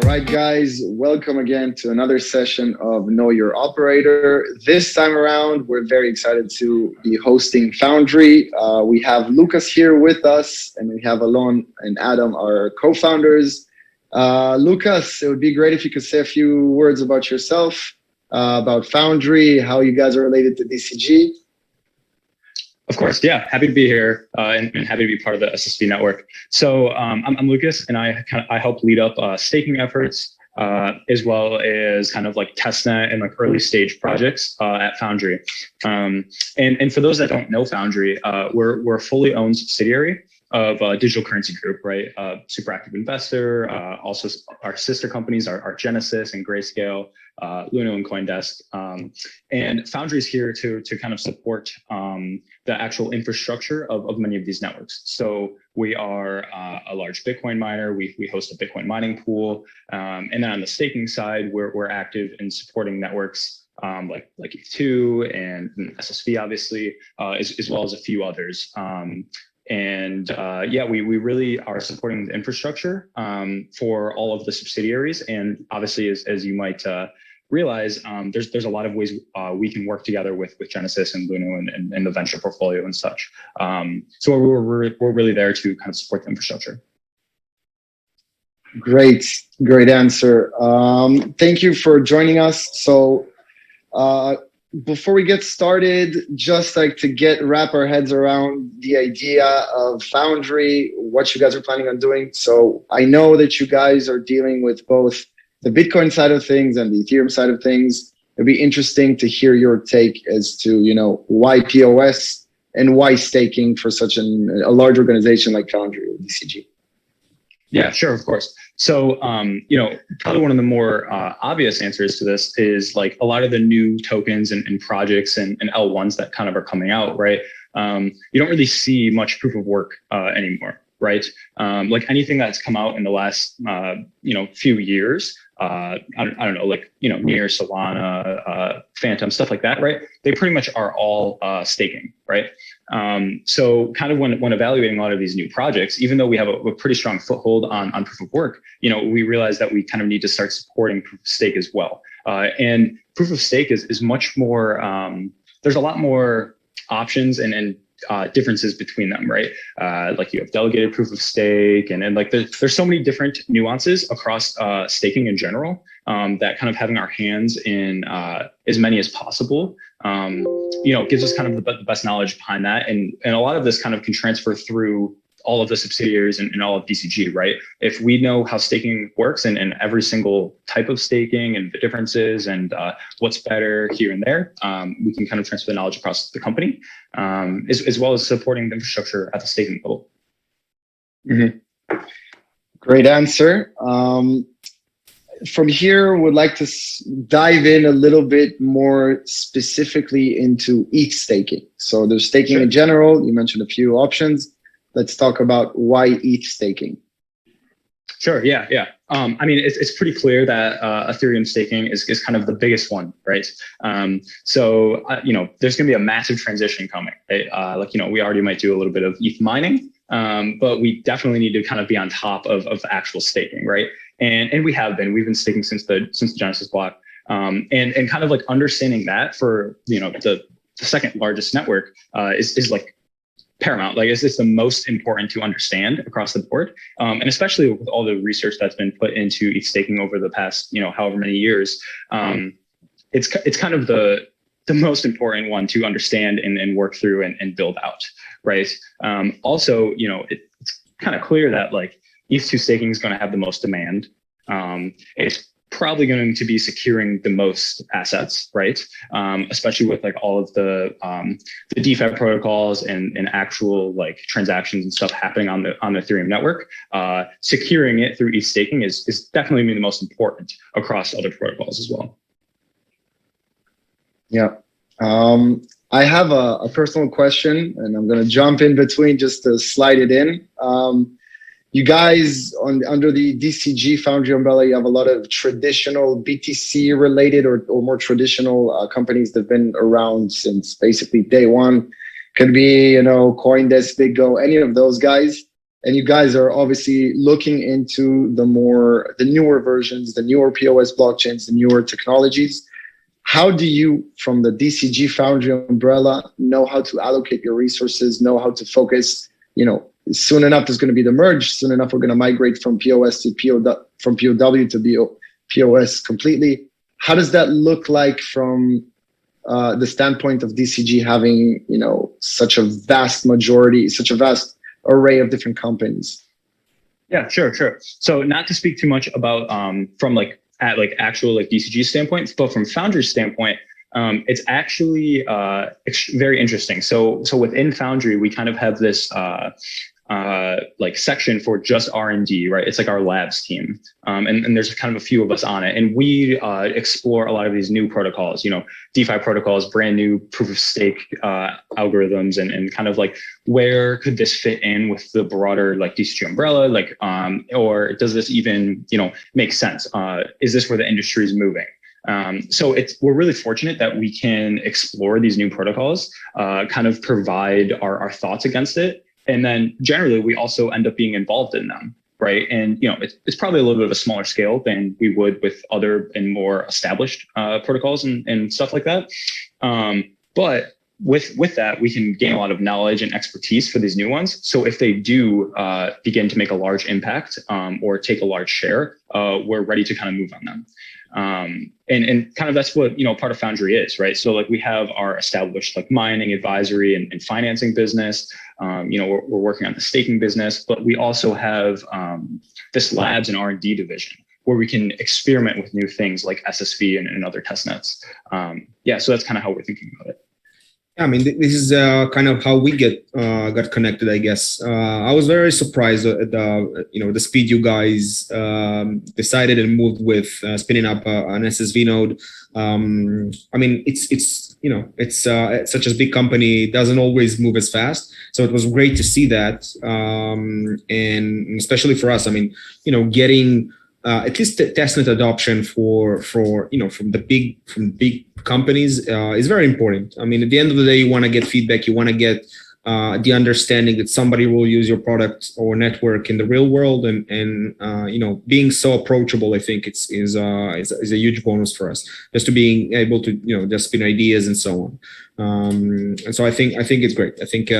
right, guys, welcome again to another session of Know Your Operator. This time around, we're very excited to be hosting Foundry. We have Lucas here with us, and we have Alon and Adam, our co-founders. Lucas, it would be great if you could say a few words about yourself, about Foundry, how you guys are related to DCG. Of course, yeah. Happy to be here and happy to be part of the ssv network. So I'm Lucas, and I help lead up staking efforts as well as kind of like testnet and like early stage projects at Foundry. And for those that don't know Foundry, we're a fully owned subsidiary of Digital Currency Group, right? Super active investor. Also, our sister companies are Genesis and Grayscale, Luno and CoinDesk. And Foundry is here to kind of support the actual infrastructure of many of these networks. So we are a large Bitcoin miner. We host a Bitcoin mining pool. And then on the staking side, we're active in supporting networks like ETH2 and SSV, obviously, as well as a few others. Yeah, we really are supporting the infrastructure for all of the subsidiaries. And obviously, as you might realize, there's a lot of ways we can work together with Genesis and Luno and the venture portfolio and such. So we're really there to kind of support the infrastructure. Great answer. Thank you for joining us. So before we get started, just like to wrap our heads around the idea of Foundry, what you guys are planning on doing. So I know that you guys are dealing with both the Bitcoin side of things and the Ethereum side of things. It'd be interesting to hear your take as to, why POS and why staking for such a large organization like Foundry or DCG. Yeah, sure, of course. So, probably one of the more obvious answers to this is like a lot of the new tokens and projects and L1s that kind of are coming out, right? You don't really see much proof of work anymore, right? Like anything that's come out in the last, few years, I don't know, like, near Solana, Phantom, stuff like that, right? They pretty much are all staking, right? So kind of when evaluating a lot of these new projects, even though we have a pretty strong foothold on proof of work, we realize that we kind of need to start supporting proof of stake as well. And proof of stake is much more, there's a lot more options and differences between them, right? Like you have delegated proof of stake and like there's so many different nuances across staking in general that kind of having our hands in as many as possible, gives us kind of the best knowledge behind that. And a lot of this kind of can transfer through all of the subsidiaries and all of DCG, right? If we know how staking works and every single type of staking and the differences and what's better here and there, we can kind of transfer the knowledge across the company, as well as supporting the infrastructure at the staking level. Mm-hmm. Great answer. From here, would like to dive in a little bit more specifically into ETH staking. So there's staking in general. You mentioned a few options. Let's talk about why ETH staking. Sure. Yeah. I mean, it's pretty clear that Ethereum staking is kind of the biggest one, right? So there's going to be a massive transition coming. Right? We already might do a little bit of ETH mining, but we definitely need to kind of be on top of the actual staking, right? And we've been staking since the Genesis block, and kind of like understanding that for the second largest network is like paramount. Like, it's the most important to understand across the board, and especially with all the research that's been put into ETH staking over the past however many years. It's kind of the most important one to understand and work through and build out, right? Also, it's kind of clear that like ETH2 staking is going to have the most demand. It's probably going to be securing the most assets, right? Especially with like all of the DeFi protocols and actual like transactions and stuff happening on the Ethereum network. Securing it through ETH staking is definitely the most important across other protocols as well. Yeah. I have a personal question, and I'm going to jump in between just to slide it in. You guys under the DCG Foundry umbrella, you have a lot of traditional BTC related or more traditional companies that have been around since basically day one. Could be, CoinDesk, BigGo, any of those guys. and you guys are obviously looking into the newer versions, the newer POS blockchains, the newer technologies. How do you, from the DCG Foundry umbrella, know how to allocate your resources, know how to focus? Soon enough there's going to be the merge. Soon enough we're going to migrate from POS to from POW to POS completely. How does that look like from the standpoint of DCG having, such a vast array of different companies? Yeah, sure. So not to speak too much about from actual DCG standpoint, but from Foundry standpoint, it's actually very interesting. So within Foundry, we kind of have this section for just R&D, right? It's like our labs team. And there's kind of a few of us on it. And we explore a lot of these new protocols, DeFi protocols, brand new proof of stake algorithms, and kind of where could this fit in with the broader DCG umbrella? Or does this even, make sense? Is this where the industry is moving? So we're really fortunate that we can explore these new protocols, kind of provide our thoughts against it. And then generally, we also end up being involved in them, right? And it's probably a little bit of a smaller scale than we would with other and more established protocols and stuff like that. But with that, we can gain a lot of knowledge and expertise for these new ones. So if they do begin to make a large impact or take a large share, we're ready to kind of move on them. And kind of that's what, part of Foundry is, right? So we have our established mining, advisory, and financing business. We're working on the staking business, but we also have this Labs and R&D division where we can experiment with new things like SSV and other test nets. So that's kind of how we're thinking about it. I mean, this is kind of how we got connected, I guess. I was very surprised at the speed you guys decided and moved with spinning up an SSV node. I mean, it's such a big company, it doesn't always move as fast. So it was great to see that, and especially for us. I mean, getting at least the testnet adoption from the big companies is very important. I mean, at the end of the day, you want to get feedback. You want to get the understanding that somebody will use your product or network in the real world, and being so approachable. I think is a huge bonus for us, just to being able to just spin ideas and so on. And so I think it's great. I think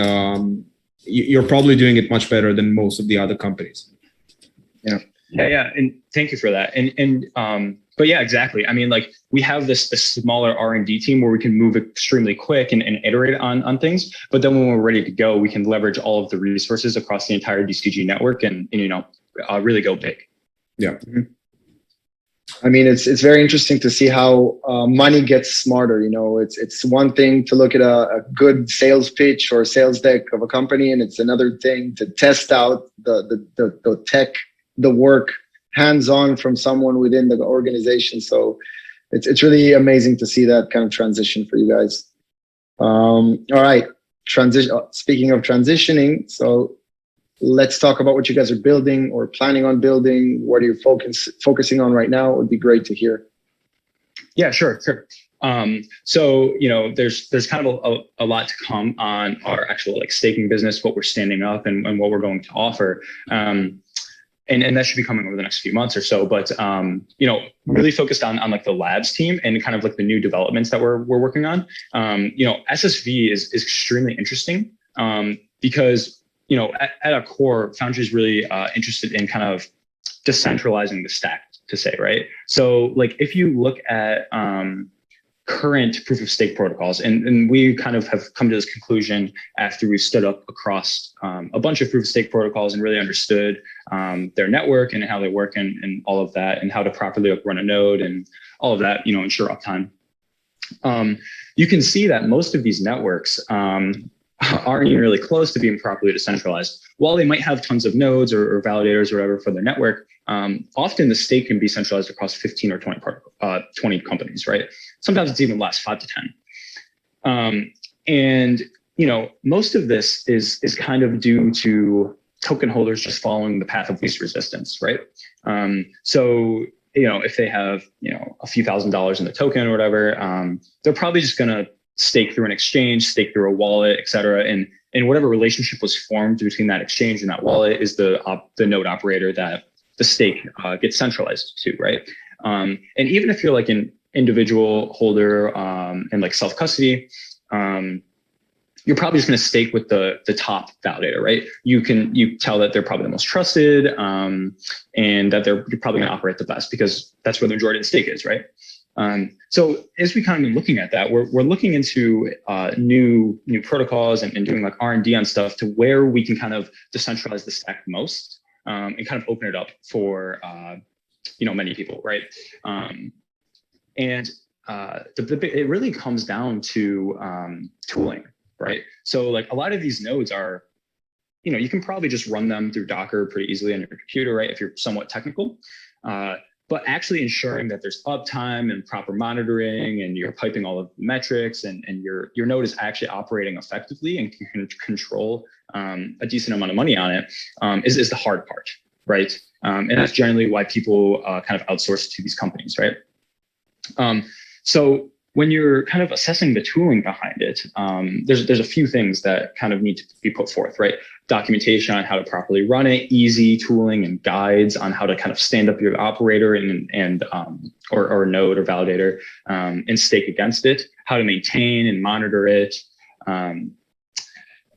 you're probably doing it much better than most of the other companies. Yeah, and thank you for that. But yeah, exactly. I mean, we have this smaller R&D team where we can move extremely quick and iterate on things. But then when we're ready to go, we can leverage all of the resources across the entire DCG network and really go big. Yeah. Mm-hmm. I mean, it's very interesting to see how money gets smarter. It's one thing to look at a good sales pitch or sales deck of a company, and it's another thing to test out the tech, the work hands-on from someone within the organization. So it's really amazing to see that kind of transition for you guys. All right, speaking of transitioning, so let's talk about what you guys are building or planning on building. What are you focusing on right now? It would be great to hear. Yeah, sure. So there's kind of a lot to come on our actual staking business, what we're standing up and what we're going to offer. And that should be coming over the next few months or so. But really focused on the labs team and kind of the new developments that we're working on. SSV is extremely interesting because at our core, Foundry is really interested in kind of decentralizing the stack, to say, right? So if you look at current proof of stake protocols, and we kind of have come to this conclusion after we stood up across a bunch of proof of stake protocols and really understood their network and how they work and all of that, and how to properly run a node and all of that, ensure uptime. You can see that most of these networks aren't even really close to being properly decentralized. While they might have tons of nodes or validators or whatever for their network, often the stake can be centralized across 15 or 20 companies, right? Sometimes it's even less, 5 to 10. And most of this is kind of due to token holders just following the path of least resistance, right? So if they have a few $1,000s in the token or whatever, they're probably just going to stake through an exchange, stake through a wallet, et cetera, and and whatever relationship was formed between that exchange and that wallet is the node operator that the stake gets centralized to, right? And even if you're like an individual holder and like self-custody, you're probably just going to stake with the top validator, right? You tell that they're probably the most trusted, and that you're probably going to operate the best because that's where the majority of the stake is, right? So as we kind of looking at that, we're looking into new protocols and doing like R&D on stuff to where we can kind of decentralize the stack most, and kind of open it up for many people, right? It really comes down to tooling, right? So like a lot of these nodes are, you can probably just run them through Docker pretty easily on your computer, right? If you're somewhat technical. But actually ensuring that there's uptime and proper monitoring and you're piping all of the metrics and your node is actually operating effectively and can control a decent amount of money on it is the hard part, right? And that's generally why people kind of outsource to these companies, right? So when you're kind of assessing the tooling behind it, there's a few things that kind of need to be put forth, right? Documentation on how to properly run it, easy tooling and guides on how to kind of stand up your operator or node or validator and stake against it, how to maintain and monitor it.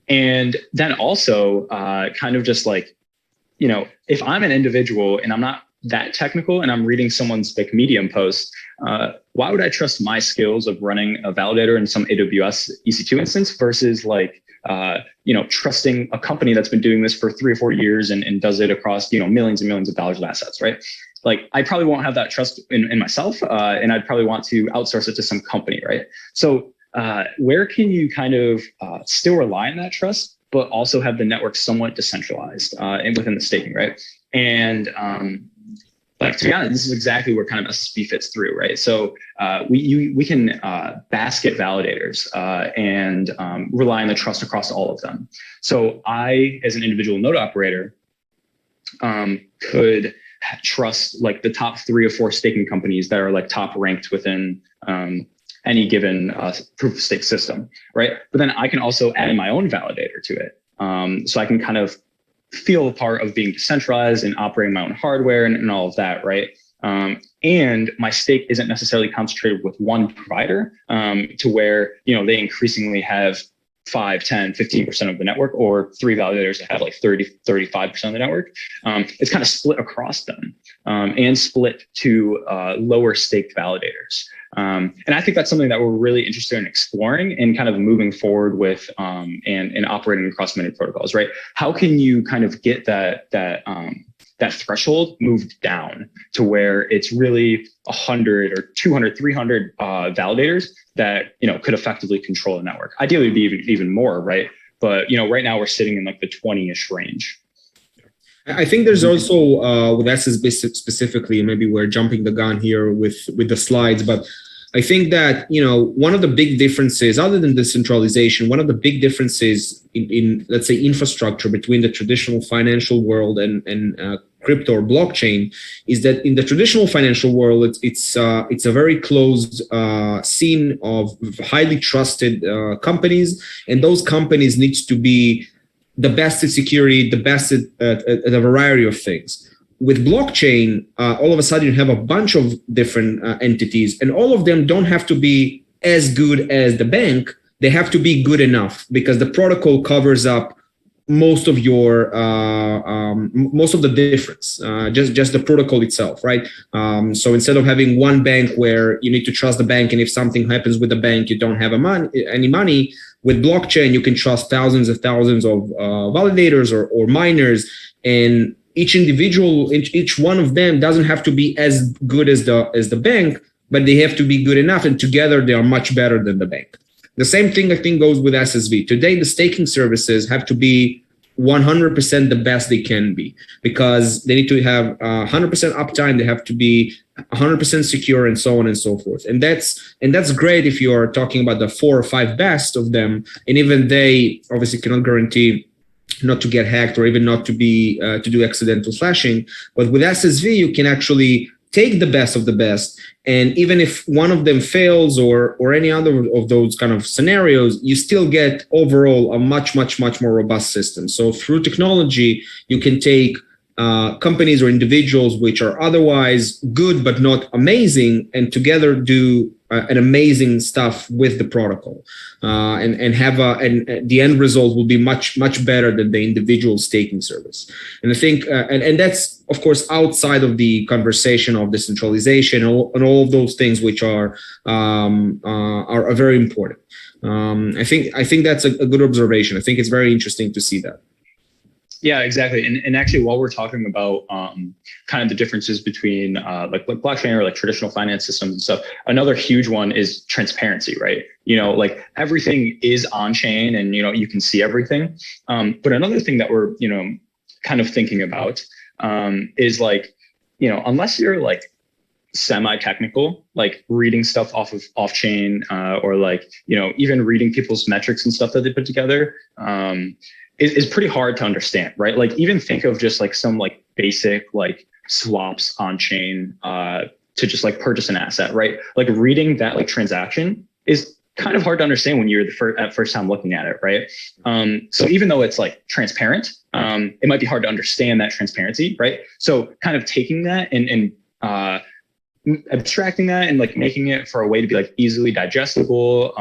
And then also kind of just like, if I'm an individual and I'm not that technical and I'm reading someone's like Medium post, why would I trust my skills of running a validator in some AWS EC2 instance versus like, trusting a company that's been doing this for 3 or 4 years and does it across, millions and millions of dollars of assets, right? Like I probably won't have that trust in myself, and I'd probably want to outsource it to some company, right? So where can you kind of still rely on that trust, but also have the network somewhat decentralized and within the staking, right? And like, to be honest, this is exactly where kind of SSV fits through, right? So we can basket validators and rely on the trust across all of them. So I, as an individual node operator, could trust like the top 3 or 4 staking companies that are like top ranked within any given proof of stake system, right? But then I can also add my own validator to it. So I can kind of feel a part of being decentralized and operating my own hardware and all of that, right? And my stake isn't necessarily concentrated with one provider to where, they increasingly have 5, 10, 15% of the network, or 3 validators that have like 30, 35% of the network. It's kind of split across them and split to lower staked validators. And I think that's something that we're really interested in exploring and kind of moving forward with and operating across many protocols, right? How can you kind of get that threshold moved down to where it's really 100 or 200, 300 validators that, could effectively control the network? Ideally, it'd be even more, right? But, right now we're sitting in like the 20-ish range. I think there's also with SSB specifically, maybe we're jumping the gun here with the slides, but I think that, one of the big differences, other than decentralization, one of the big differences in let's say, infrastructure between the traditional financial world and crypto or blockchain is that in the traditional financial world, it's a very closed scene of highly trusted companies, and those companies needs to be the best at security, the best at a variety of things. With blockchain, all of a sudden you have a bunch of different entities, and all of them don't have to be as good as the bank. They have to be good enough because the protocol covers up most of your most of the difference, just the protocol itself, right? So instead of having one bank where you need to trust the bank, and if something happens with the bank, you don't have any money. With blockchain, you can trust thousands of validators or miners, and each one of them doesn't have to be as good as the bank, but they have to be good enough, and together they are much better than the bank. The same thing I think goes with SSV. Today, the staking services have to be 100% the best they can be, because they need to have 100% uptime. They have to be 100% secure, and so on and so forth. And that's great if you're talking about the 4 or 5 best of them, and even they obviously cannot guarantee not to get hacked or even not to be to do accidental flashing. But with SSV, you can actually take the best of the best, and even if one of them fails or any other of those kind of scenarios, you still get overall a much more robust system. So through technology, you can take companies or individuals which are otherwise good but not amazing, and together do an amazing stuff with the protocol, and have and the end result will be much better than the individual staking service. And I think and that's of course outside of the conversation of decentralization and all of those things which are very important. I think that's a good observation. I think it's very interesting to see that. Yeah, exactly. And actually, while we're talking about kind of the differences between like blockchain or like traditional finance systems and stuff, another huge one is transparency, right? Like everything is on chain and, you can see everything. But another thing that we're, kind of thinking about is like, unless you're like semi-technical, like reading stuff off chain or like, even reading people's metrics and stuff that they put together, is pretty hard to understand, right? Like even think of just like some like basic like swaps on chain to just like purchase an asset, right? Like reading that like transaction is kind of hard to understand when you're at first time looking at it, right? So even though it's like transparent, it might be hard to understand that transparency, right? So kind of taking that and abstracting that and like making it for a way to be like easily digestible,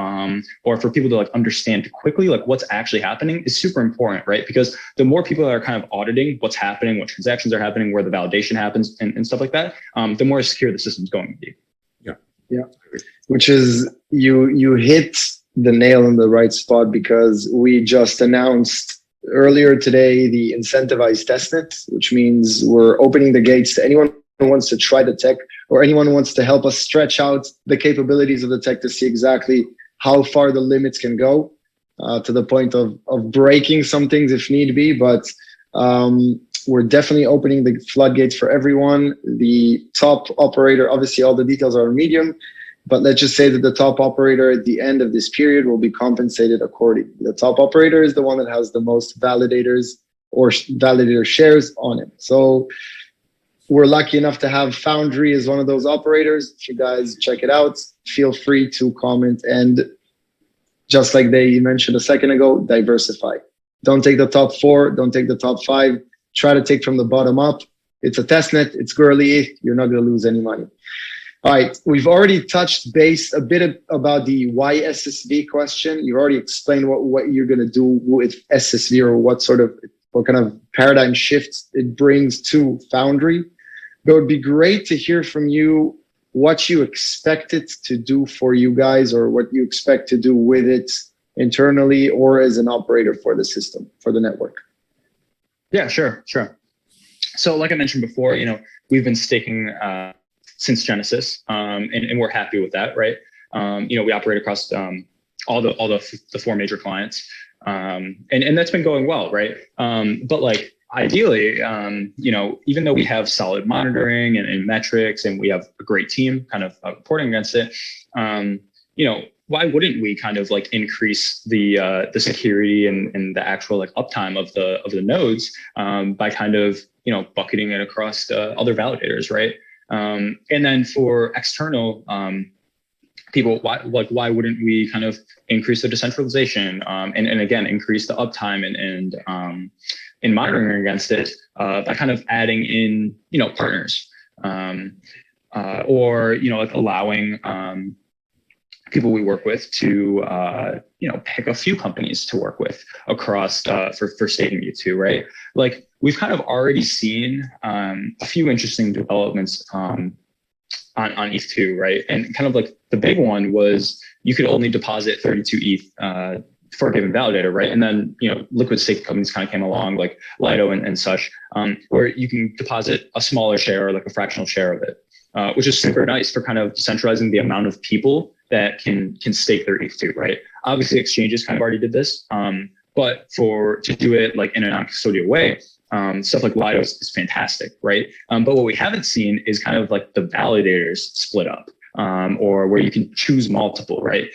or for people to like understand quickly like what's actually happening is super important, right? Because the more people that are kind of auditing what's happening, what transactions are happening, where the validation happens and stuff like that, the more secure the system's going to be. Yeah. Which is you hit the nail on the right spot, because we just announced earlier today the incentivized testnet, which means we're opening the gates to anyone who wants to try the tech, or anyone who wants to help us stretch out the capabilities of the tech to see exactly how far the limits can go, to the point of breaking some things if need be. But we're definitely opening the floodgates for everyone. The top operator, obviously all the details are on Medium, but let's just say that the top operator at the end of this period will be compensated accordingly. The top operator is the one that has the most validators or validator shares on it. So we're lucky enough to have Foundry as one of those operators. If you guys check it out, feel free to comment. And just like they mentioned a second ago, diversify. Don't take the top 4, don't take the top 5. Try to take from the bottom up. It's a testnet, it's girly, you're not gonna lose any money. All right, we've already touched base a bit about the why SSV question. You've already explained what you're gonna do with SSV, or what kind of paradigm shifts it brings to Foundry. But it would be great to hear from you what you expect it to do for you guys, or what you expect to do with it internally or as an operator for the system, for the network. Yeah, sure. So like I mentioned before, we've been staking since Genesis, and we're happy with that, right? We operate across all the 4 major clients, and that's been going well, right? But like ideally, even though we have solid monitoring and metrics, and we have a great team kind of reporting against it, why wouldn't we kind of like increase the security and the actual like uptime of the nodes by kind of bucketing it across the other validators, right? And then for external people, why wouldn't we kind of increase the decentralization and again increase the uptime and in monitoring against it by kind of adding in partners or like allowing people we work with to pick a few companies to work with across for staking U2, right? Like we've kind of already seen a few interesting developments on ETH2, right? And kind of like the big one was you could only deposit 32 ETH for a given validator, right? And then, liquid staking companies kind of came along like Lido and such, where you can deposit a smaller share or like a fractional share of it, which is super nice for kind of decentralizing the amount of people that can stake their ETH2, right? Obviously exchanges kind of already did this, but to do it like in a non-custodial way, stuff like Lido is fantastic, right? But what we haven't seen is kind of like the validators split up, or where you can choose multiple, right?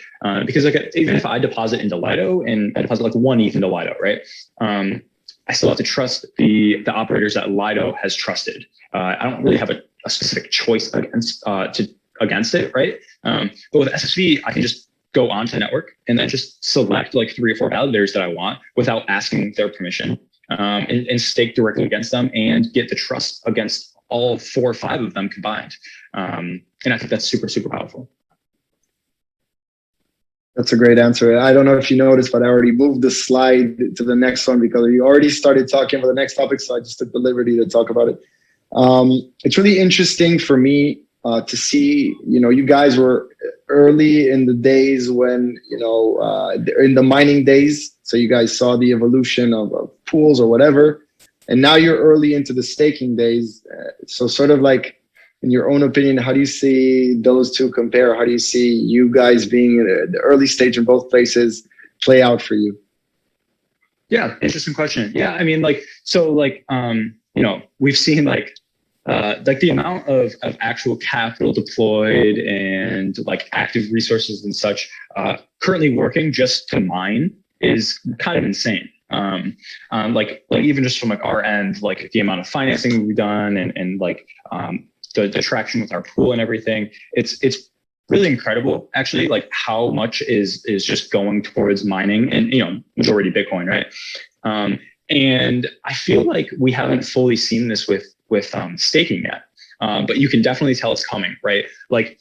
Because like even if I deposit into Lido and I deposit like 1 ETH into Lido, right? I still have to trust the operators that Lido has trusted. I don't really have a specific choice against it, right? But with SSV, I can just go onto the network and then just select like 3 or 4 validators that I want without asking their permission, and stake directly against them and get the trust against all 4 or 5 of them combined. And I think that's super, super powerful. That's a great answer. I don't know if you noticed, but I already moved the slide to the next one because you already started talking about the next topic. So I just took the liberty to talk about it. It's really interesting for me to see, you guys were early in the days when, in the mining days. So you guys saw the evolution of pools or whatever. And now you're early into the staking days. So sort of like, in your own opinion, how do you see those two compare? How do you see you guys being in the early stage in both places play out for you? Yeah, interesting question. Yeah, I mean, we've seen like the amount of actual capital deployed and like active resources and such currently working just to mine is kind of insane. Like even just from like our end, like the amount of financing we've done and like the traction with our pool and everything, it's really incredible actually, like how much is just going towards mining and majority Bitcoin, right? And I feel like we haven't fully seen this with staking yet, but you can definitely tell it's coming, right? Like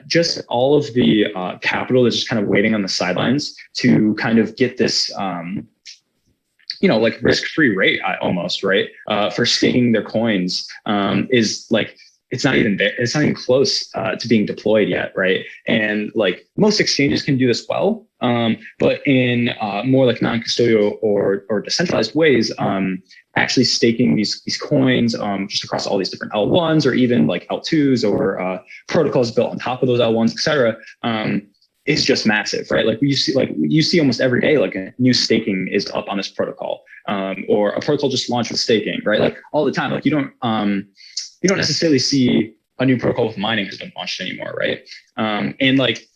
just all of the capital that's just kind of waiting on the sidelines to kind of get this like risk-free rate almost, right? For staking their coins is like, it's not even there. It's not even close to being deployed yet, right? And like most exchanges can do this well, but in more like non-custodial or decentralized ways, actually staking these coins just across all these different L1s or even like L2s or protocols built on top of those L1s, et cetera, is just massive, right? Like you see almost every day, like a new staking is up on this protocol, or a protocol just launched with staking, right? Like all the time, like you don't necessarily see a new protocol with mining has been launched anymore, right? And like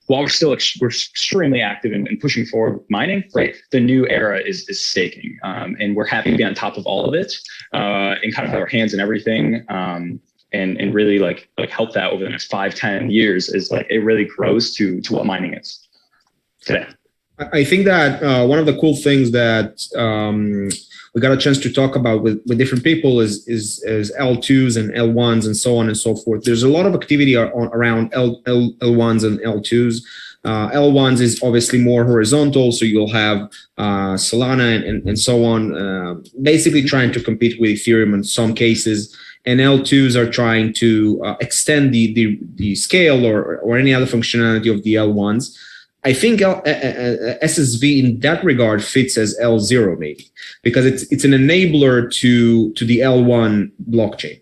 while we're extremely active in pushing forward mining, right? The new era is staking, and we're happy to be on top of all of it and kind of have our hands in everything. And really like help that over the next 5-10 years is like it really grows to what mining is today. I think that one of the cool things that we got a chance to talk about with different people is L2s and L1s and so on and so forth. There's a lot of activity around L1s and L2s. L1s is obviously more horizontal, so you'll have Solana and so on, basically trying to compete with Ethereum in some cases. And L2s are trying to extend the scale or any other functionality of the L1s. I think SSV in that regard fits as L0 maybe, because it's an enabler to the L1 blockchain.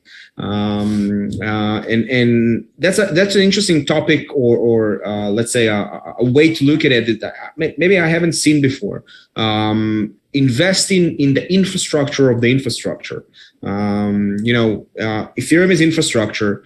And that's an interesting topic, or let's say a way to look at it that maybe I haven't seen before. Investing in the infrastructure of the infrastructure. Ethereum is infrastructure,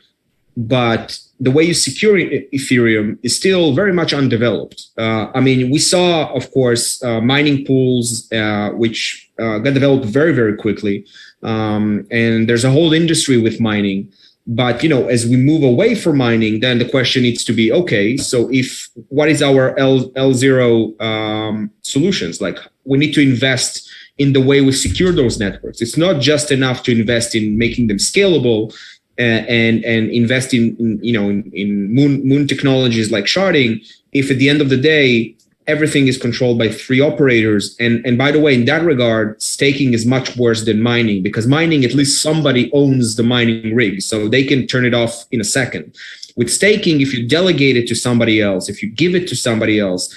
but the way you secure Ethereum is still very much undeveloped. We saw, of course, mining pools, which got developed very, very quickly. And there's a whole industry with mining. But, as we move away from mining, then the question needs to be, okay, so what is our L0 solutions? Like, we need to invest in the way we secure those networks. It's not just enough to invest in making them scalable and invest in moon technologies like sharding, if at the end of the day everything is controlled by 3 operators. And by the way, in that regard, staking is much worse than mining, because mining, at least somebody owns the mining rig, so they can turn it off in a second. With staking, if you delegate it to somebody else, if you give it to somebody else,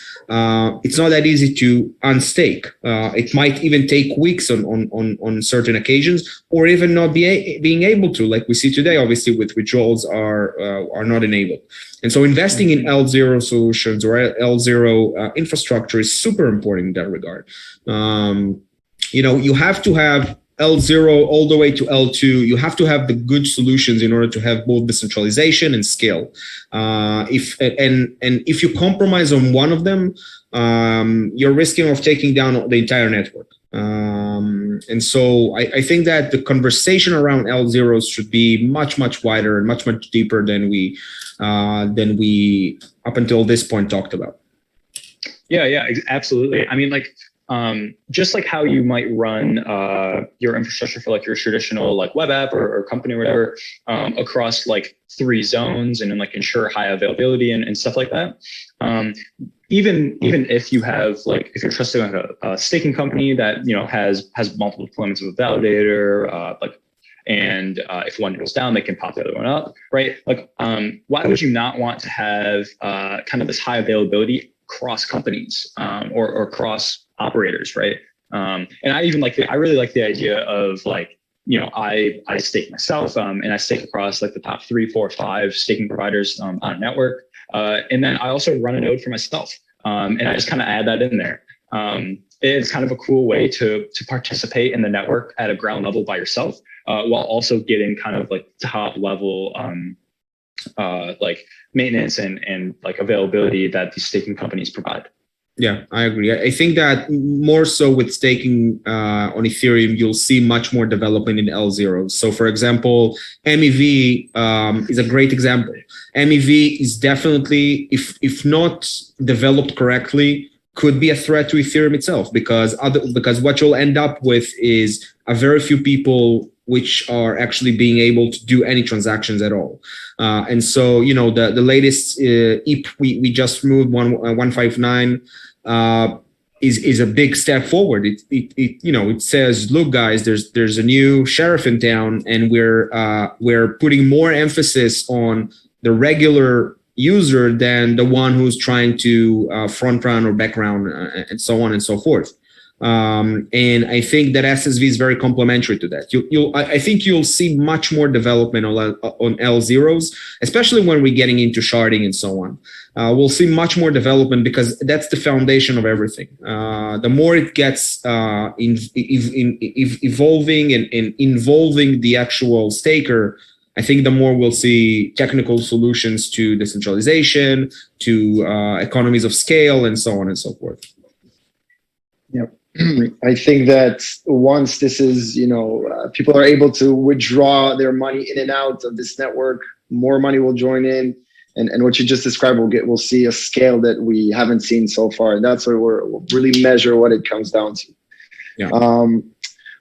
it's not that easy to unstake. It might even take weeks on certain occasions, or even not being able to, like we see today, obviously, with withdrawals are not enabled. And so investing in L0 solutions or L0 infrastructure is super important in that regard. You have to have L0 all the way to L2. You have to have the good solutions in order to have both decentralization and scale. If you compromise on one of them, you're risking of taking down the entire network. And so I think that the conversation around L0s should be much, much wider and much, much deeper than we up until this point talked about. Yeah, absolutely. I mean, like, just like how you might run your infrastructure for like your traditional like web app or company or whatever across like 3 zones and then like ensure high availability and stuff like that. Even if you have like, if you're trusting like a staking company that, you know, has multiple deployments of a validator, and if one goes down, they can pop the other one up, right? Like, why would you not want to have kind of this high availability cross companies or cross operators, right? And I really like the idea of like, you know, I stake myself and I stake across like the top 3, 4, 5 staking providers on a network. And then I also run a node for myself. And I just kind of add that in there. It's kind of a cool way to participate in the network at a ground level by yourself, while also getting kind of like top level like maintenance and like availability that these staking companies provide. Yeah, I agree. I think that more so with staking on Ethereum, you'll see much more development in L0s. So for example, MEV is a great example. MEV is definitely, if not developed correctly, could be a threat to Ethereum itself, because what you'll end up with is a very few people which are actually being able to do any transactions at all. And so, you know, the latest EP we just moved 159 is a big step forward. It says, look, guys, there's a new sheriff in town, and we're putting more emphasis on the regular user than the one who's trying to front run or background and so on and so forth. And I think that SSV is very complementary to that. I think you'll see much more development on L0s, especially when we're getting into sharding and so on. We'll see much more development because that's the foundation of everything. The more it gets evolving and involving the actual staker, I think the more we'll see technical solutions to decentralization, to economies of scale, and so on and so forth. Yep. I think that once this is, people are able to withdraw their money in and out of this network, more money will join in. And what you just described, we'll see a scale that we haven't seen so far. And that's where we'll really measure what it comes down to. Yeah.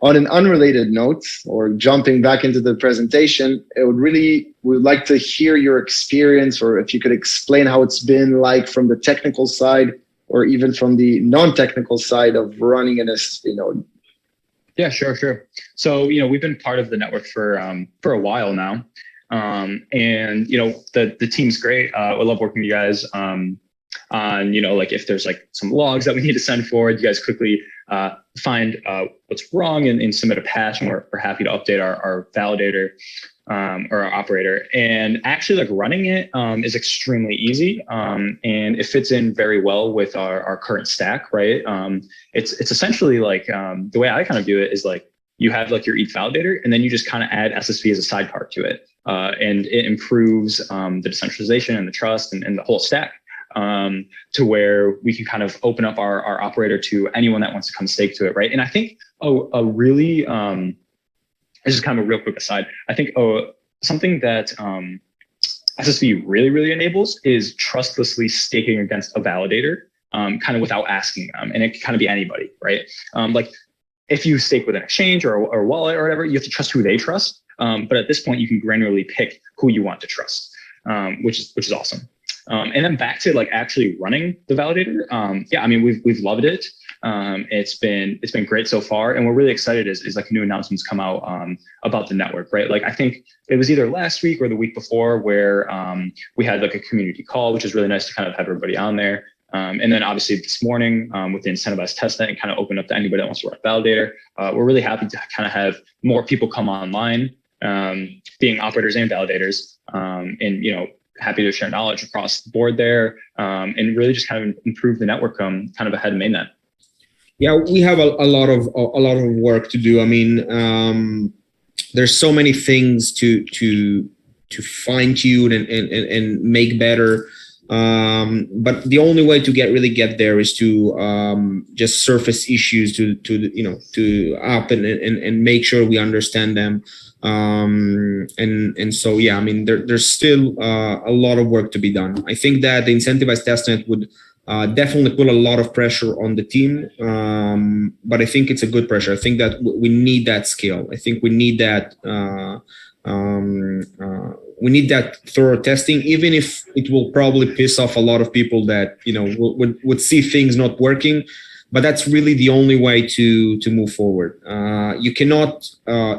On an unrelated note, or jumping back into the presentation, we'd like to hear your experience, or if you could explain how it's been like from the technical side, or even from the non-technical side of running in a node. Yeah, sure. So, we've been part of the network for a while now. And, the team's great. We love working with you guys on, like if there's like some logs that we need to send forward, you guys quickly find what's wrong and submit a patch, and we're happy to update our validator or our operator. And actually, like running it is extremely easy, and it fits in very well with our current stack, right? It's essentially like the way I kind of view it is like you have like your ETH validator, and then you just kind of add SSV as a sidecar to it, and it improves the decentralization and the trust and the whole stack. To where we can kind of open up our operator to anyone that wants to come stake to it, right? And I think a really, this is kind of a real quick aside, I think something that SSV really enables is trustlessly staking against a validator, kind of without asking them, and it can kind of be anybody, right? Like if you stake with an exchange or a wallet or whatever, you have to trust who they trust, but at this point you can granularly pick who you want to trust, which is awesome. And then back to like actually running the validator. Yeah, I mean, we've loved it. It's been great so far, and we're really excited as like new announcements come out about the network, right? Like I think it was either last week or the week before where we had like a community call, which is really nice to kind of have everybody on there. And then obviously this morning with the incentivized testnet and kind of open up to anybody that wants to run a validator. We're really happy to kind of have more people come online, being operators and validators, and happy to share knowledge across the board there, and really just kind of improve the network kind of ahead of mainnet. Yeah, we have a lot of work to do. I mean, there's so many things to fine tune and make better. But the only way to really get there is to just surface issues to up and make sure we understand them. And so, yeah, I mean, there's still a lot of work to be done. I think that the incentivized testnet would definitely put a lot of pressure on the team, but I think it's a good pressure. I think that we need that scale. I think we need that thorough testing, even if it will probably piss off a lot of people that would see things not working. But that's really the only way to move forward. You cannot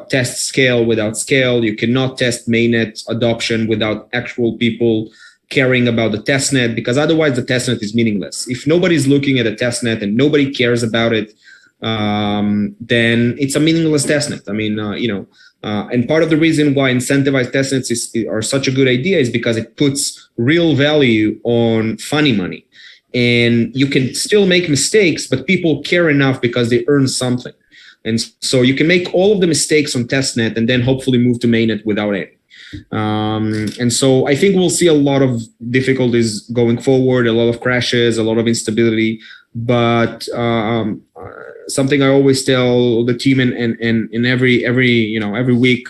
test scale without scale. You cannot test mainnet adoption without actual people caring about the testnet, because otherwise the testnet is meaningless. If nobody's looking at a testnet and nobody cares about it, then it's a meaningless testnet. I mean, and part of the reason why incentivized testnets are such a good idea is because it puts real value on funny money. And you can still make mistakes, but people care enough because they earn something. And so you can make all of the mistakes on testnet and then hopefully move to mainnet without any. And so I think we'll see a lot of difficulties going forward, a lot of crashes, a lot of instability. But something I always tell the team in every week,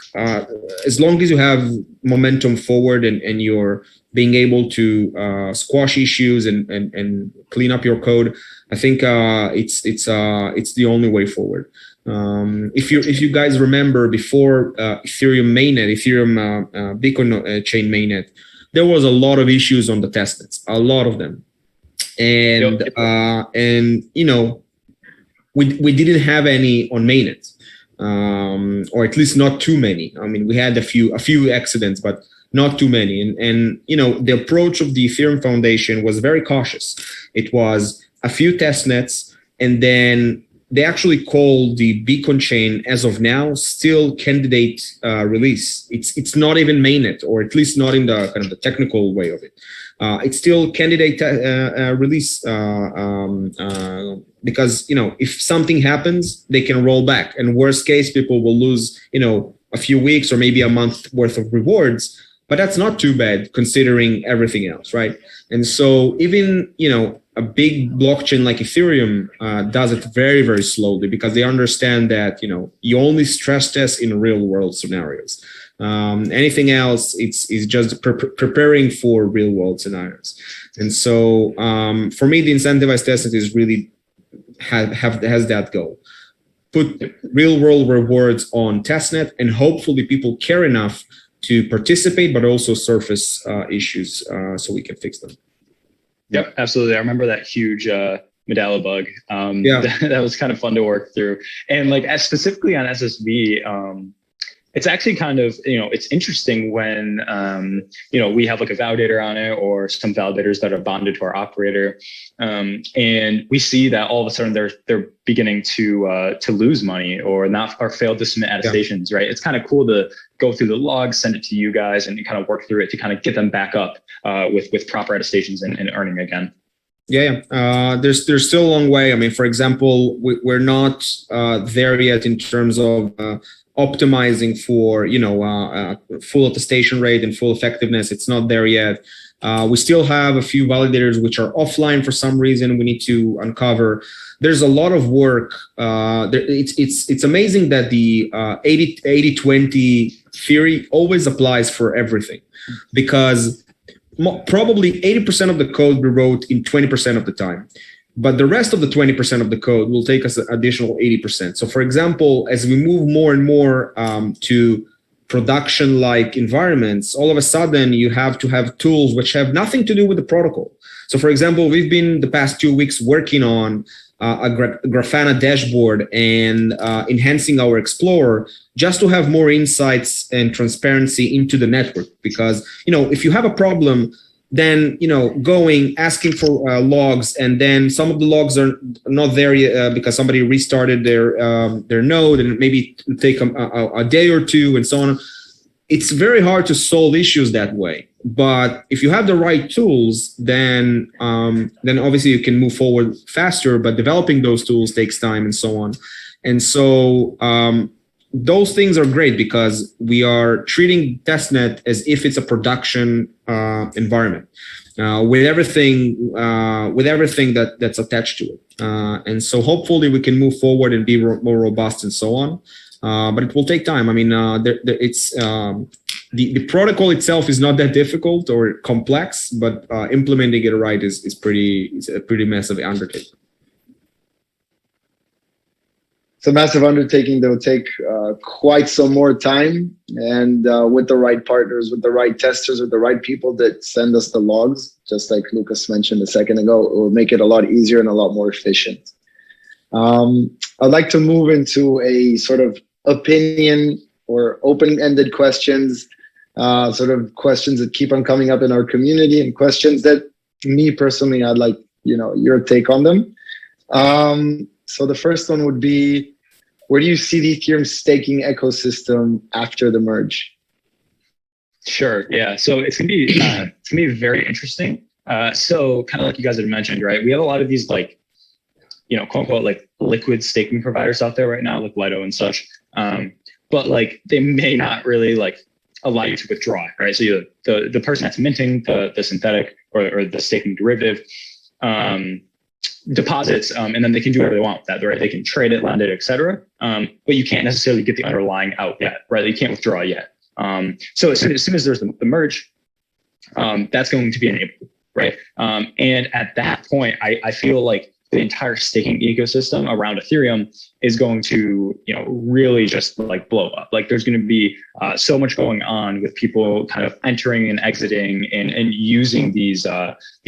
as long as you have momentum forward and you're being able to squash issues and clean up your code, I think it's the only way forward. If you guys remember, before Ethereum Bitcoin chain mainnet, there was a lot of issues on the testnets, a lot of them, and we didn't have any on mainnet, or at least not too many. I mean, we had a few accidents, but not too many. And the approach of the Ethereum Foundation was very cautious. It was a few testnets, and then they actually call the Bitcoin chain, as of now, still candidate release. It's not even mainnet, or at least not in the kind of the technical way of it. It's still candidate release because if something happens, they can roll back, and worst case, people will lose a few weeks or maybe a month worth of rewards. But that's not too bad considering everything else, right? And so even a big blockchain like Ethereum does it very, very slowly, because they understand that you only stress test in real world scenarios. Anything else, it's just preparing for real world scenarios. And so for me, the incentivized testnet is really has that goal. Put real world rewards on testnet, and hopefully people care enough to participate, but also surface issues so we can fix them. Yep, absolutely. I remember that huge Medalla bug. That was kind of fun to work through. And specifically on SSV, it's actually kind of, it's interesting when, we have a validator on it, or some validators that are bonded to our operator. And we see that all of a sudden they're beginning to lose money or fail to submit attestations, right? It's kind of cool to go through the logs, send it to you guys, and kind of work through it to kind of get them back up with proper attestations and earning again. There's still a long way. I mean, for example, we're not there yet in terms of optimizing for full attestation rate and full effectiveness. It's not there yet. We still have a few validators which are offline for some reason we need to uncover. There's a lot of work. It's amazing that the 80-20 theory always applies for everything, because probably 80% of the code we wrote in 20% of the time. But the rest of the 20% of the code will take us an additional 80%. So for example, as we move more and more to production-like environments, all of a sudden you have to have tools which have nothing to do with the protocol. So for example, we've been the past 2 weeks working on a Grafana dashboard and enhancing our Explorer just to have more insights and transparency into the network. Because, if you have a problem, then asking for logs, and then some of the logs are not there yet because somebody restarted their node, and maybe take a day or two and so on. It's very hard to solve issues that way. But if you have the right tools, then obviously you can move forward faster. But developing those tools takes time and so on. And so those things are great because we are treating testnet as if it's a production environment. with everything that's attached to it. And so hopefully we can move forward and be more robust and so on. But it will take time. I mean, the protocol itself is not that difficult or complex, but implementing it right is a pretty massive undertaking. It's a massive undertaking that will take quite some more time, and with the right partners, with the right testers, with the right people that send us the logs, just like Lucas mentioned a second ago, it will make it a lot easier and a lot more efficient. I'd like to move into a sort of opinion or open-ended questions, sort of questions that keep on coming up in our community, and questions that me personally, I'd like, your take on them. So the first one would be, where do you see the Ethereum staking ecosystem after the merge? Sure. Yeah. So it's gonna be very interesting. So kind of like you guys had mentioned, right? We have a lot of these quote unquote liquid staking providers out there right now, like Lido and such. But they may not really allow you to withdraw, right? So the person that's minting the synthetic or the staking derivative deposits, and then they can do whatever they want with that, right? They can trade it, lend it, etc. But you can't necessarily get the underlying out yet, right? You can't withdraw yet. So as soon as there's the merge, that's going to be enabled, right? And at that point, I feel like the entire staking ecosystem around Ethereum is going to, really just blow up. There's going to be so much going on with people kind of entering and exiting and using these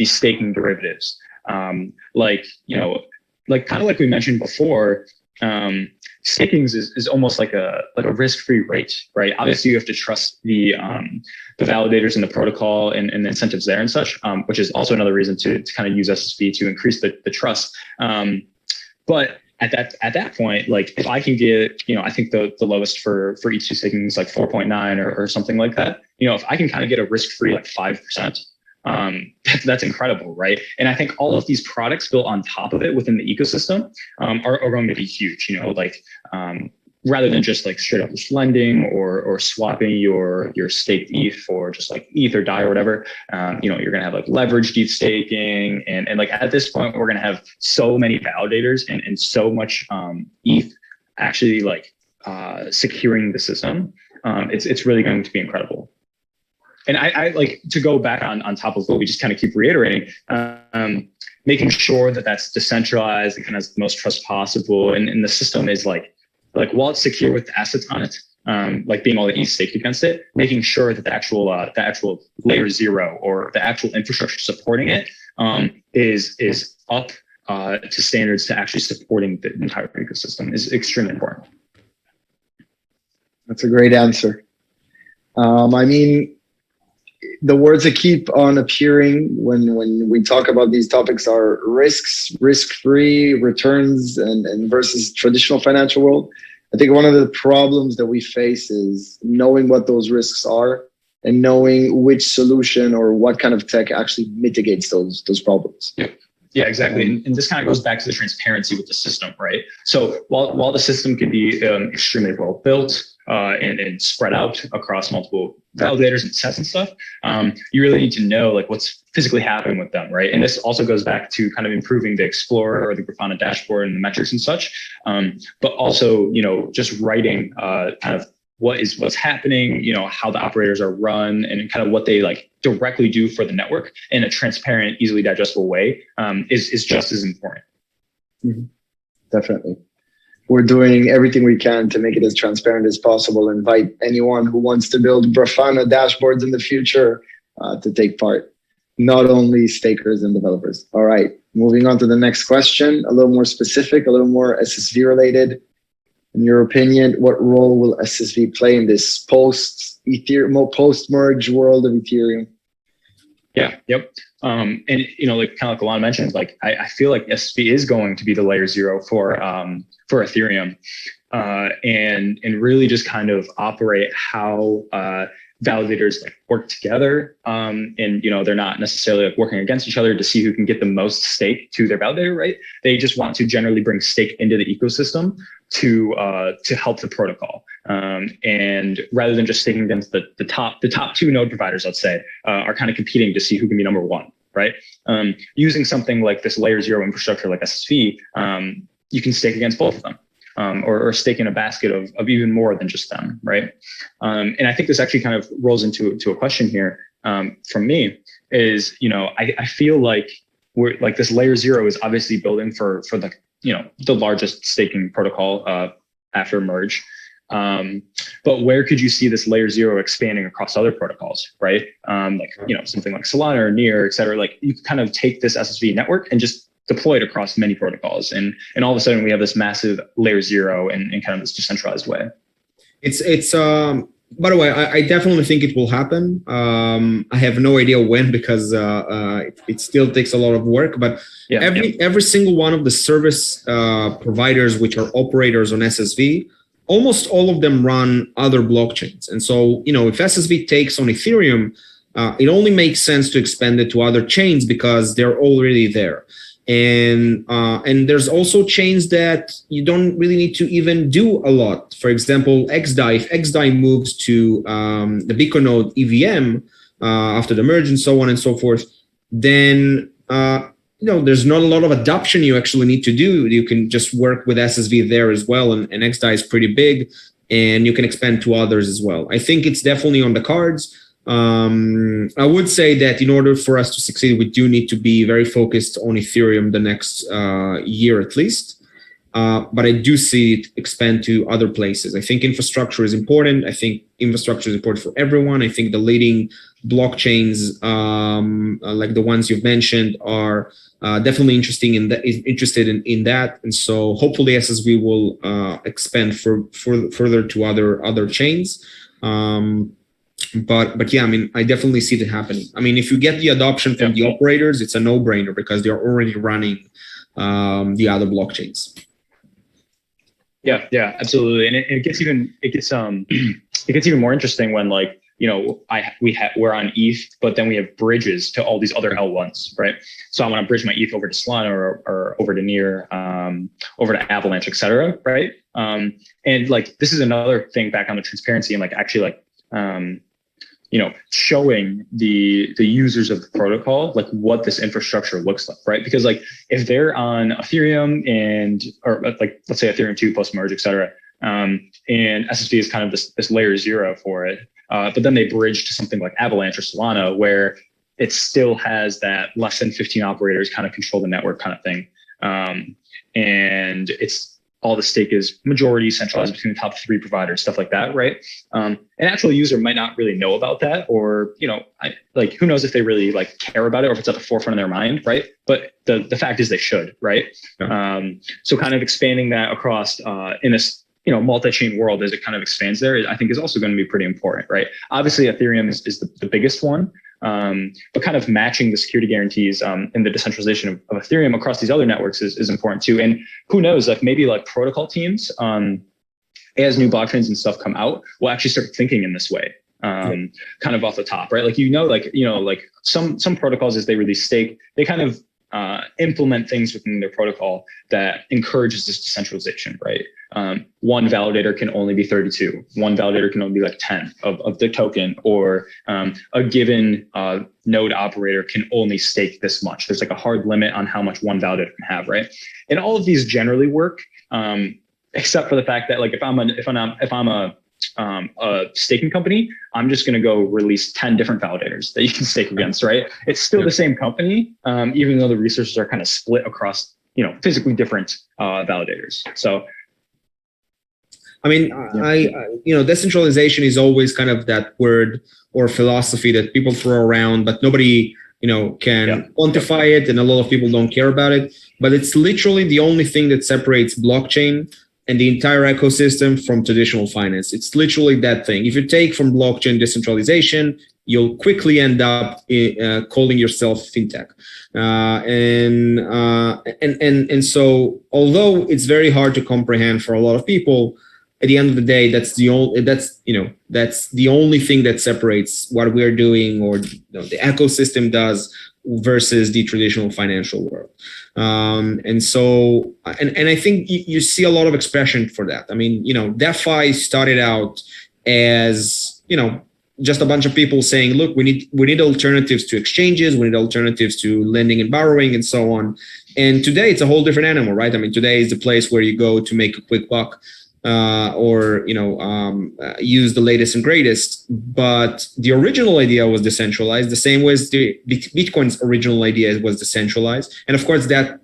staking derivatives. Kind of like we mentioned before, staking is almost like a risk-free rate, right? Obviously, you have to trust the validators in the protocol and the incentives there and such, which is also another reason to kind of use SSV to increase the trust. But at that point, if I can get, I think the lowest for each two staking is 4.9 or something like that. If I can kind of get a risk-free 5%. That's incredible, right? And I think all of these products built on top of it within the ecosystem are going to be huge. Rather than just straight up just lending or swapping your staked ETH for just ETH or DAI or whatever. You're gonna have leveraged ETH staking, and at this point we're gonna have so many validators and so much ETH actually securing the system. It's really going to be incredible. And I like to go back on top of what we just kind of keep reiterating, making sure that that's decentralized and kind of has the most trust possible. And the system is while it's secure with the assets on it, being all the ETH staked against it, making sure that the actual layer 0 or the actual infrastructure supporting it is up to standards to actually supporting the entire ecosystem is extremely important. That's a great answer. The words that keep on appearing when we talk about these topics are risks, risk-free, returns, and versus traditional financial world. I think one of the problems that we face is knowing what those risks are and knowing which solution or what kind of tech actually mitigates those problems. Yeah, exactly. And this kind of goes back to the transparency with the system, right? So while the system can be extremely well built and spread out across multiple validators and sets and stuff, you really need to know what's physically happening with them, right? And this also goes back to kind of improving the Explorer or the Grafana dashboard and the metrics and such, but also just writing kind of what's happening, how the operators are run and kind of what they directly do for the network in a transparent, easily digestible way is just as important. Mm-hmm. Definitely. We're doing everything we can to make it as transparent as possible. Invite anyone who wants to build Grafana dashboards in the future to take part, not only stakers and developers. All right, moving on to the next question, a little more specific, a little more SSV related. In your opinion, what role will SSV play in this post-merge world of Ethereum? Yeah. Yep. And kind of like Alon mentioned, I feel like SSV is going to be the layer 0 for Ethereum, and really just kind of operate how validators like work together, and they're not necessarily like working against each other to see who can get the most stake to their validator, right? They just want to generally bring stake into the ecosystem to help the protocol, and rather than just staking against the top two node providers, let's say, are kind of competing to see who can be number one, right? Using something like this layer 0 infrastructure like SSV, you can stake against both of them. Or stake in a basket of even more than just them, right? And I think this actually kind of rolls into a question here from me is, I feel like we're like this layer 0 is obviously building for the largest staking protocol after merge. But where could you see this layer 0 expanding across other protocols, right? Something like Solana or Near, et cetera. Like you kind of take this SSV network and just deployed across many protocols, and all of a sudden we have this massive layer 0 in kind of this decentralized way. It's by the way, I definitely think it will happen. I have no idea when, because it still takes a lot of work, but every single one of the service providers which are operators on SSV, almost all of them run other blockchains. And so, if SSV takes on Ethereum, it only makes sense to expand it to other chains because they're already there. And there's also chains that you don't really need to even do a lot. For example, XDAI. If XDAI moves to the Bitcoin node EVM after the merge and so on and so forth, then there's not a lot of adoption you actually need to do. You can just work with SSV there as well, and XDAI is pretty big, and you can expand to others as well. I think it's definitely on the cards. I would say that in order for us to succeed, we do need to be very focused on Ethereum the next year at least. But I do see it expand to other places. I think infrastructure is important. I think infrastructure is important for everyone. I think the leading blockchains, like the ones you've mentioned, are definitely interested in that. And so hopefully SSV will expand further to other chains. But yeah, I definitely see that happening. If you get the adoption from the operators, it's a no-brainer because they're already running the other blockchains. Yeah, absolutely. And it gets even more interesting when we're on ETH, but then we have bridges to all these other L1s, right? So I want to bridge my ETH over to Solana or over to Near, over to Avalanche, et cetera, right? And this is another thing back on the transparency and actually showing the users of the protocol what this infrastructure looks like, right? Because if they're on Ethereum or let's say Ethereum 2 post merge, et cetera, and SSV is kind of this layer 0 for it, but then they bridge to something like Avalanche or Solana where it still has that less than 15 operators kind of control the network kind of thing, and it's all the stake is majority centralized between the top 3 providers, stuff like that, right? An actual user might not really know about that, or who knows if they really care about it, or if it's at the forefront of their mind, right? But the fact is they should, right? Yeah. So kind of expanding that across in this multi-chain world as it kind of expands there, I think is also going to be pretty important, right? Obviously, Ethereum is the biggest one. But kind of matching the security guarantees in the decentralization of Ethereum across these other networks is important too. And who knows, maybe protocol teams, as new blockchains and stuff come out, will actually start thinking in this way, kind of off the top, right? Some protocols, as they release stake, they kind of implement things within their protocol that encourages this decentralization, right? One validator can only be 32. One validator can only be 10 of the token, or a given node operator can only stake this much. There's a hard limit on how much one validator can have, right? And all of these generally work, except for the fact that if I'm a staking company, I'm just going to go release 10 different validators that you can stake against, right? It's still the same company, even though the resources are kind of split across, physically different validators. So, decentralization is always kind of that word or philosophy that people throw around, but nobody, can quantify it, and a lot of people don't care about it. But it's literally the only thing that separates blockchain and the entire ecosystem from traditional finance. It's literally that thing. If you take from blockchain decentralization, you'll quickly end up calling yourself fintech. And so, although it's very hard to comprehend for a lot of people, at the end of the day, that's the only thing that separates what we're doing or the ecosystem does versus the traditional financial world. And I think you see a lot of expression for that. I mean, DeFi started out as, just a bunch of people saying, look, we need alternatives to exchanges, we need alternatives to lending and borrowing and so on. And today it's a whole different animal, right? I mean, today is the place where you go to make a quick buck, or use the latest and greatest. But the original idea was decentralized, the same way as the Bitcoin's original idea was decentralized. And of course that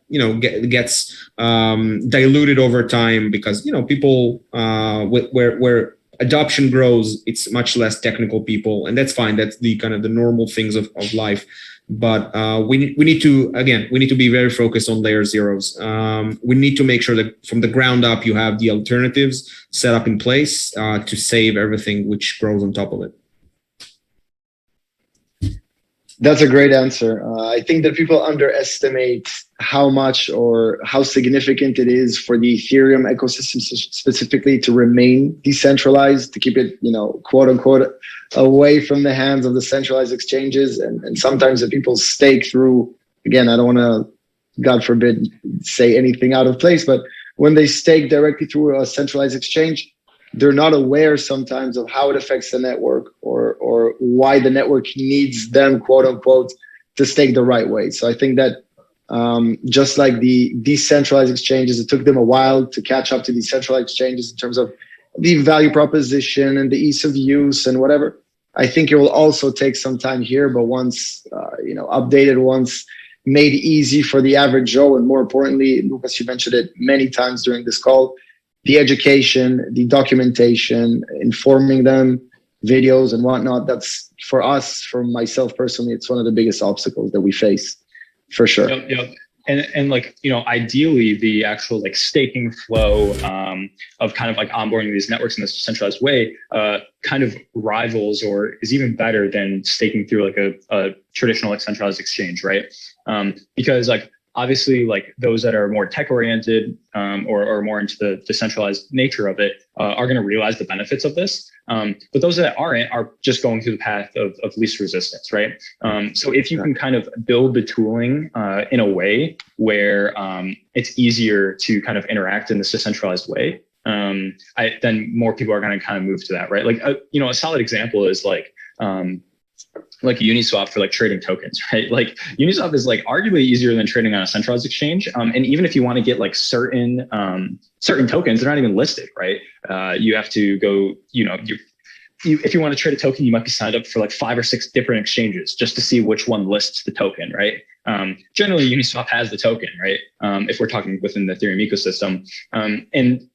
gets diluted over time because people where adoption grows, it's much less technical people, and that's fine. That's the kind of the normal things of life. But we need to be very focused on layer zeros. We need to make sure that from the ground up, you have the alternatives set up in place to save everything which grows on top of it. That's a great answer. I think that people underestimate how much or how significant it is for the Ethereum ecosystem specifically to remain decentralized, to keep it, quote unquote, away from the hands of the centralized exchanges. And sometimes the people stake through, again, I don't want to, God forbid, say anything out of place, but when they stake directly through a centralized exchange, they're not aware sometimes of how it affects the network or why the network needs them, quote unquote, to stake the right way. So I think that just like the decentralized exchanges, it took them a while to catch up to decentralized exchanges in terms of the value proposition and the ease of use and whatever. I think it will also take some time here, but once updated, once made easy for the average Joe, and more importantly, Lucas, you mentioned it many times during this call, the education, the documentation, informing them, videos and whatnot, that's for us, for myself personally, it's one of the biggest obstacles that we face, for sure. Yep. And ideally the actual staking flow of kind of onboarding these networks in this decentralized way kind of rivals or is even better than staking through a traditional centralized exchange, right? Because obviously those that are more tech oriented or more into the decentralized nature of it are going to realize the benefits of this. But those that aren't are just going through the path of least resistance, right? So if you can kind of build the tooling in a way where it's easier to kind of interact in this decentralized way, then more people are going to kind of move to that, right? A solid example is Uniswap for trading tokens, right? Uniswap is arguably easier than trading on a centralized exchange. And even if you want to get certain tokens, they're not even listed, right? You have to go, if you want to trade a token, you might be signed up for 5 or 6 different exchanges just to see which one lists the token, right? Generally Uniswap has the token, right? If we're talking within the Ethereum ecosystem. And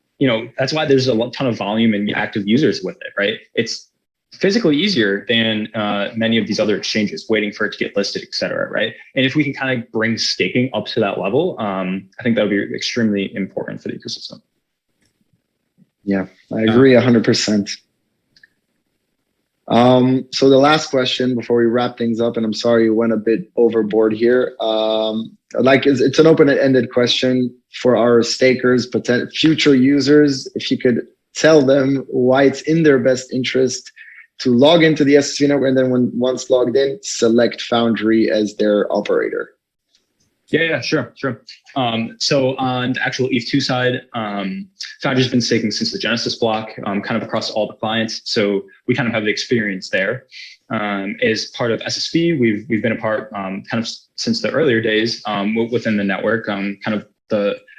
that's why there's a ton of volume and active users with it, right? It's physically easier than many of these other exchanges waiting for it to get listed, et cetera, right? And if we can kind of bring staking up to that level, I think that would be extremely important for the ecosystem. Yeah, I agree 100%. So the last question before we wrap things up, and I'm sorry you went a bit overboard here. It's an open-ended question for our stakers, future users. If you could tell them why it's in their best interest to log into the ssv network, and then once logged in, select Foundry as their operator. Yeah, sure. So on the actual ETH2 side, Foundry's been staking since the Genesis block, kind of across all the clients. So we kind of have the experience there. As part of SSV, we've been a part kind of since the earlier days within the network. I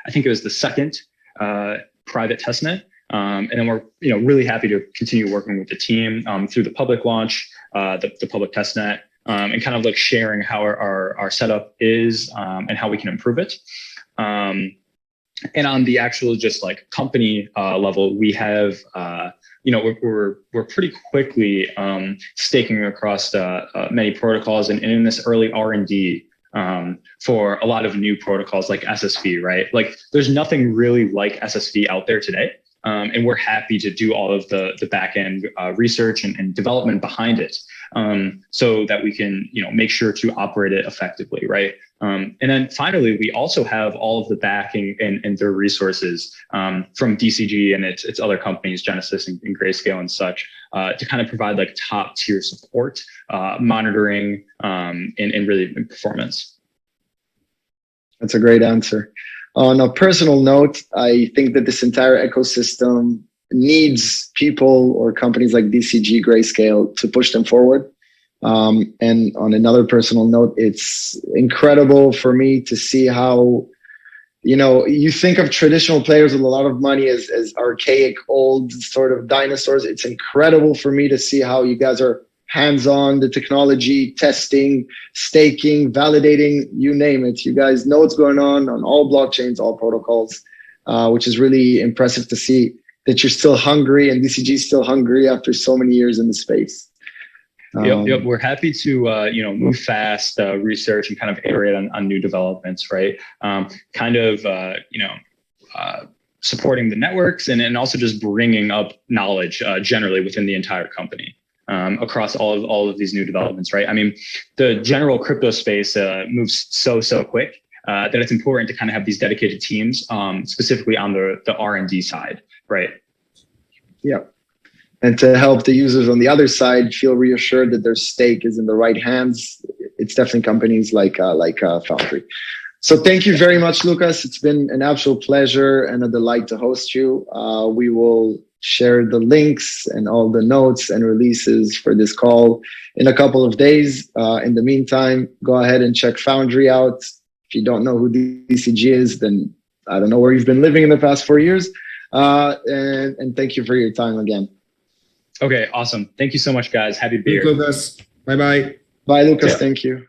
think it was the second private testnet. And then we're really happy to continue working with the team through the public launch, the public testnet, and kind of sharing how our setup is and how we can improve it. And on the actual just company level, we have we're pretty quickly staking across many protocols and in this early R&D for a lot of new protocols like SSV, right? There's nothing really like SSV out there today. and we're happy to do all of the back end research and development behind it, so that we can make sure to operate it effectively, right? And then finally, we also have all of the backing and their resources from DCG and its other companies, Genesis and Grayscale and such, to kind of provide like top tier support, monitoring, and really performance. That's a great answer. On a personal note, I think that this entire ecosystem needs people or companies like DCG, Grayscale to push them forward. And on another personal note, it's incredible for me to see how, you think of traditional players with a lot of money as archaic, old sort of dinosaurs. It's incredible for me to see how you guys are hands-on, the technology, testing, staking, validating, you name it. You guys know what's going on all blockchains, all protocols, which is really impressive to see that you're still hungry and DCG is still hungry after so many years in the space. Yep. We're happy to move fast, research, and kind of iterate on new developments, right? Supporting the networks and also just bringing up knowledge generally within the entire company. Across all of these new developments, right? I mean, the general crypto space moves so quick that it's important to kind of have these dedicated teams, specifically on the R&D side, right? Yeah, and to help the users on the other side feel reassured that their stake is in the right hands. It's definitely companies like Foundry. So thank you very much, Lucas. It's been an absolute pleasure and a delight to host you. We will share the links and all the notes and releases for this call in a couple of days. In the meantime, go ahead and check Foundry out. If you don't know who DCG is, then I don't know where you've been living in the past 4 years. And thank you for your time again. Okay, awesome. Thank you so much, guys. Happy to be here. Thank you, Lucas. Bye-bye. Bye, Lucas. Yeah. Thank you.